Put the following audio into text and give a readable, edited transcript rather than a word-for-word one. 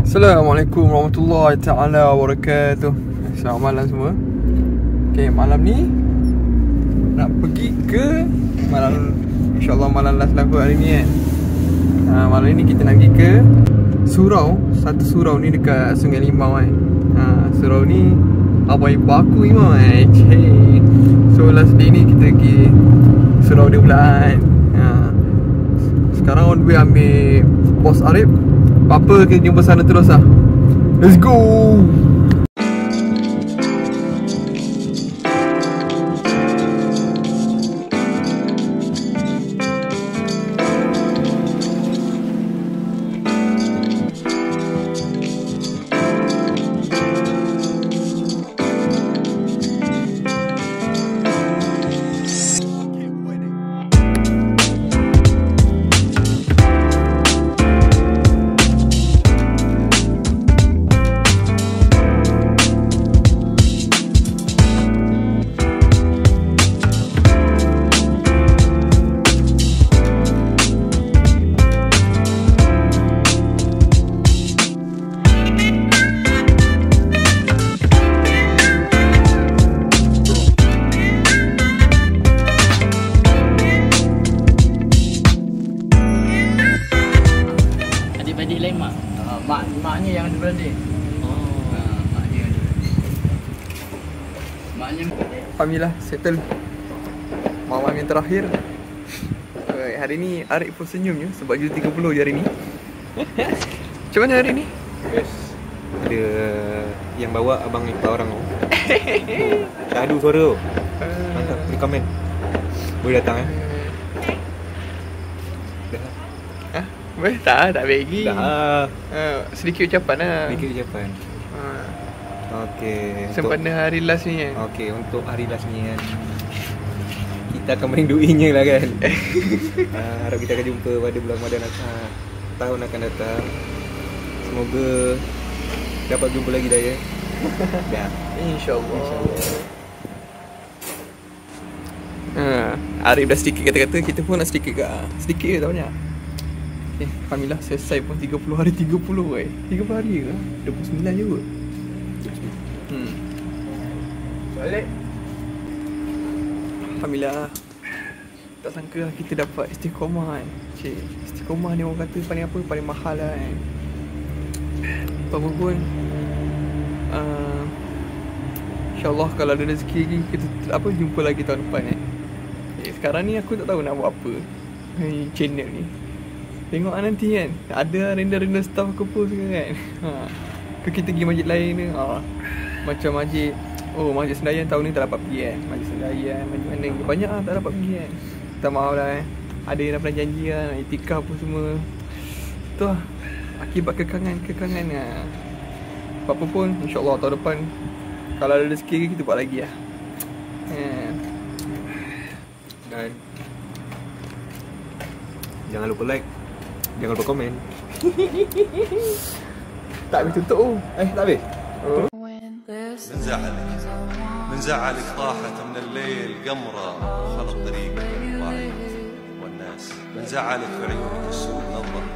Assalamualaikum warahmatullahi ta'ala wabarakatuh. Selamat malam semua. Okay, malam ni nak pergi ke InsyaAllah malam last lah hari ni kan. Malam ni kita nak pergi ke surau. Satu surau ni dekat Sungai Limau kan. Surau ni abang ibu aku Imam kan. So last day ni kita pergi surau dia pula kan. Sekarang on the way ambil Pos Arif. Apa-apa kita jumpa sana terus lah. Let's go. Adik lain mak. Maknya yang ada beradik. Maknya yang ada beradik. Maknya Alhamdulillah settle. Malam yang terakhir. Hari ni Arif pun senyumnya sebab jam 30 je hari ni. Macam mana hari ni? Yes. Ada yang bawa abang ipar orang tu. Syahdu suara tu. Mantap, boleh komen. Boleh datang Boleh tak bagi. Dah. Sedikit ucapan lah. Sedikit ucapan. Okey. Sempena hari last ni kan. Okey, untuk hari last ni kan, kita akan merinduinya lah kan. Harap kita akan jumpa pada bulan Ramadan tahun akan datang. Semoga dapat jumpa lagi dah ya. Dah. InsyaAllah. Arif dah sedikit kata-kata, kita pun nak sedikit ke. Sedikit je tak banyak. Alhamdulillah selesai pun 30 hari 30 kan. 30 hari ke? 29 je kot. Balik. Alhamdulillah. Tak sangka lah kita dapat istiqomah kan. Istiqomah ni orang kata paling apa? Paling mahal lah kan. Apa pun InsyaAllah kalau ada rezeki lagi kita jumpa lagi tahun depan kan. Sekarang ni aku tak tahu nak buat apa channel ni. Tengok nanti kan. Ada render-render staff ke apa kan. Ke kita pergi masjid lain ni. Macam masjid Masjid Senayan tahun ni tak dapat pergi kan. Masjid Senayan, masjid mana banyak lah tak dapat pergi kan. Minta maaf lah kan. Ada yang dah pernah janji lah nak itikaf pun semua. Tu lah akibat kekangan lah. Apa pun InsyaAllah tahun depan kalau ada rezeki kita buat lagi lah. Dan jangan lupa like, jangan lupa komen. Tak habis tutup tu. Tak habis. من زعلك راحت من الليل قمرة خلط طريقك للضعيف والناس من زعلك في عيونك السوء نظرة